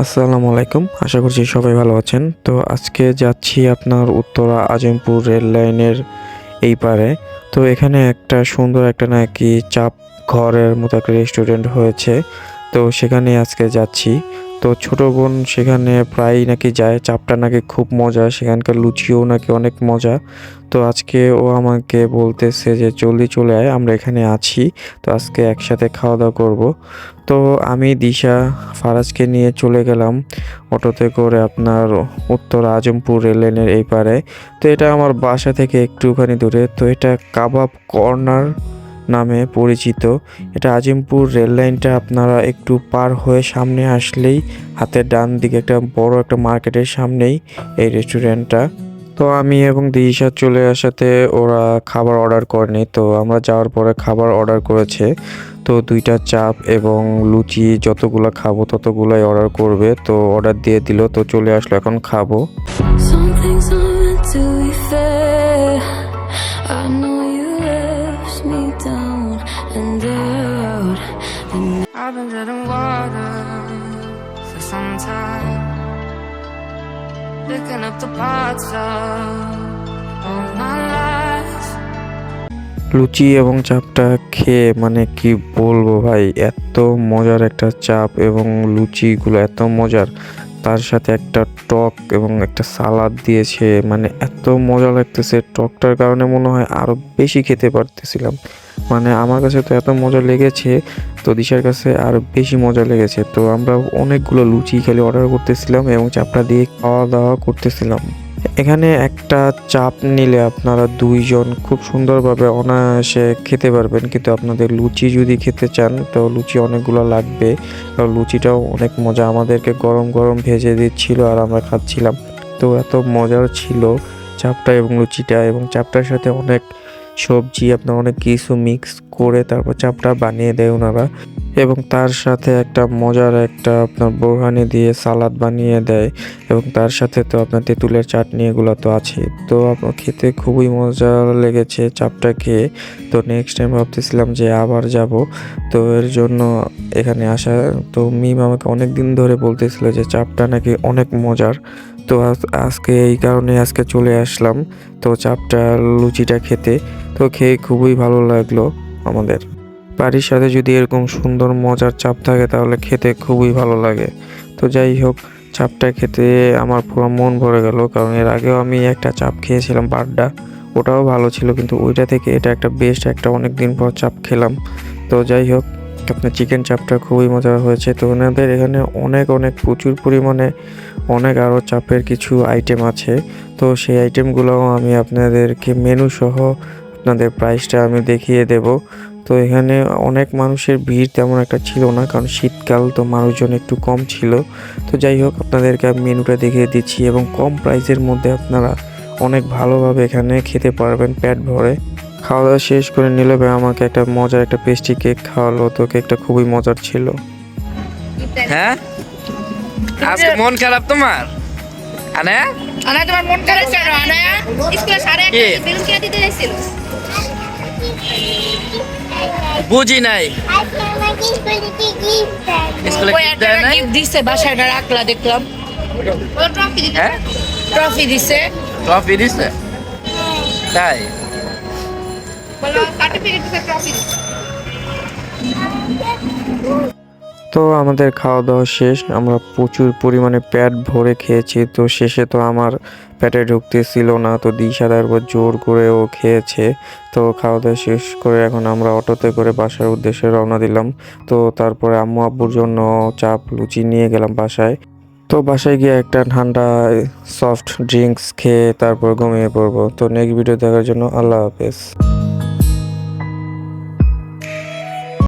আসসালামু আলাইকুম। আশা করছি সবাই ভালো আছেন। তো আজকে যাচ্ছি আপনার উত্তরা আজিমপুর রেল লাইনের এই পারে। তো এখানে একটা সুন্দর একটা নাকি চাপ ঘরের মতো একটা রেস্টুরেন্ট হয়েছে। তো সেখানে আজকে যাচ্ছি। তো ছোট বোন সেখানে প্রায়ই নাকি যায়। চাপটা নাকি খুব মজা। সেখানকার লুচিও নাকি অনেক মজা। তো আজকে ও আমাকে বলতেছে যে জলদি চলে আয়, আমরা এখানে আছি। তো আজকে একসাথে খাওয়া-দাওয়া করব। তো আমি দিশা ফারাজকে নিয়ে চলে গেলাম অটোতে করে আপনার উত্তর আজিমপুর রেল লাইনের এই পারে। তো এটা আমার বাসা থেকে একটুখানি দূরে। তো এটা কাবাব কর্নার নামে পরিচিত। এটা আজিমপুর রেল লাইনটা আপনারা একটু পার হয়ে সামনে আসলেই হাতের ডান দিকে একটা বড় একটা মার্কেটের সামনেই এই রেস্টুরেন্টটা। তো আমি এবং দিশা চলে আসাতে ওরা খাবার অর্ডার করেনি। তো আমরা যাওয়ার পরে খাবার অর্ডার করেছে। তো ২টা চাপ এবং লুচি যতগুলা খাবো ততগুলাই অর্ডার করবে। তো অর্ডার দিয়ে দিল। তো চলে আসলো, এখন খাবো। Some things aren't meant to be fair. I know you left me down and out. I've been treading water for some time, picking up the parts of all my life. লুচি এবং চাপটা খেয়ে মানে কি বলবো ভাই, এত মজার একটা চাপ এবং লুচিগুলো এত মজার, তার সাথে একটা টক এবং একটা সালাদ দিয়েছে, মানে এত মজা লাগতেছে। টকটার কারণে মনে হয় আরো বেশি খেতে পারতেছিলাম। মানে আমার কাছে তো এত মজা লেগেছে, তো দিশার কাছে আরো বেশি মজা লেগেছে। তো আমরা অনেকগুলো লুচি খালি অর্ডার করতেছিলাম এবং চাপটা দিয়ে খাওয়া দাওয়া করতেছিলাম। এখানে একটা চাপ নিলে আপনারা ২ জন খুব সুন্দরভাবে অনায়াসে খেতে পারবেন। কিন্তু আপনাদের লুচি যদি খেতে চান তো লুচি অনেকগুলো লাগবে, কারণ লুচিটাও অনেক মজা। আমাদেরকে গরম গরম ভেজে দিচ্ছিল আর আমরা খাচ্ছিলাম। তো এত মজার ছিল চাপটা এবং লুচিটা, এবং চাপটার সাথে অনেক সবজি আপনার অনেক কিছু মিক্স করে তারপর চাপটা বানিয়ে দেয় ওনারা, এবং তার সাথে একটা মজার একটা আপনার বোরহানি দিয়ে সালাদ বানিয়ে দেয়, এবং তার সাথে তো আপনার তেঁতুলের চাটনি এগুলো তো আছে। তো আপনার খেতে খুবই মজা লেগেছে চাপটা খেয়ে। তো নেক্সট টাইম ভাবতেছিলাম যে আবার যাব। তো এর জন্য এখানে আসা। তো মিম আমাকে অনেক দিন ধরে বলতেছিল যে চাপটা নাকি অনেক মজার। তো আজকে এই কারণে আজকে চলে আসলাম তো চাপটা লুচিটা খেতে। তো খেয়ে খুবই ভালো লাগলো আমাদের। বাড়ির সাথে যদি এরকম সুন্দর মজার চাপ থাকে তাহলে খেতে খুবই ভালো লাগে। তো যাই হোক, চাপটা খেতে আমার পুরো মন ভরে গেল, কারণ এর আগেও আমি একটা চাপ খেয়েছিলাম বাড্ডা, ওটাও ভালো ছিল, কিন্তু ওইটা থেকে এটা একটা বেস্ট একটা অনেক দিন পর চাপ খেলাম। তো যাই হোক, আপনার চিকেন চাপটা খুবই মজা হয়েছে। তো ওনাদের এখানে অনেক অনেক প্রচুর পরিমাণে অনেক আরও চাপের কিছু আইটেম আছে। তো সেই আইটেমগুলোও আমি আপনাদেরকে মেনু সহ আপনাদের প্রাইসটা আমি দেখিয়ে দেব। তো এখানে অনেক মানুষের ভিড় তেমন একটা ছিল না, কারণ শীতকাল তো মানুষজন একটু কম ছিল। তো যাই হোক, আপনাদেরকে আমি মেনুটা দেখিয়ে দিচ্ছি, এবং কম প্রাইসের মধ্যে আপনারা অনেক ভালোভাবে এখানে খেতে পারবেন পেট ভরে। খাওয়া দাওয়া শেষ করে নিলে ভাই আমাকে একটা মজার একটা পেস্ট্রি কেক খাওয়ালো। তো কেকটা খুবই মজার ছিল। হ্যাঁ, আজকে মন খারাপ তোমার? আনায়া, আনায়া তোমার মন খারাপ কেন? আনায়া স্কুলে সাড়ে কি? একটা বেলুন কিনে দিতে যাইছিল। বুঝি নাই। স্কুলে ওই কি একটা দেয় নাই? গিফট দিছে, বাসায় না রাখলা দেখলাম। ও ট্রফি দিছে। হ্যাঁ, ট্রফি দিছে। ট্রফি দিছে তাই? বলো সার্টিফিকেট দিছে, ট্রফি দিছে। তো আমাদের খাওয়া দাওয়া শেষ, আমরা প্রচুর পরিমাণে পেট ভরে খেয়েছি। তো শেষে তো আমার পেটে ঢুকতেছিল না, তো দিশার একবার জোর করে ও খেয়েছে। তো খাওয়া দাওয়া শেষ করে এখন আমরা অটোতে করে বাসার উদ্দেশ্যে রওনা দিলাম। তো তারপরে আম্মু আব্বুর জন্য চাপ লুচি নিয়ে গেলাম বাসায়। তো বাসায় গিয়ে একটা ঠান্ডা সফট ড্রিঙ্কস খেয়ে তারপর ঘুমিয়ে পড়বো। তো নেক্সট ভিডিও দেখার জন্য আল্লাহ হাফেজ।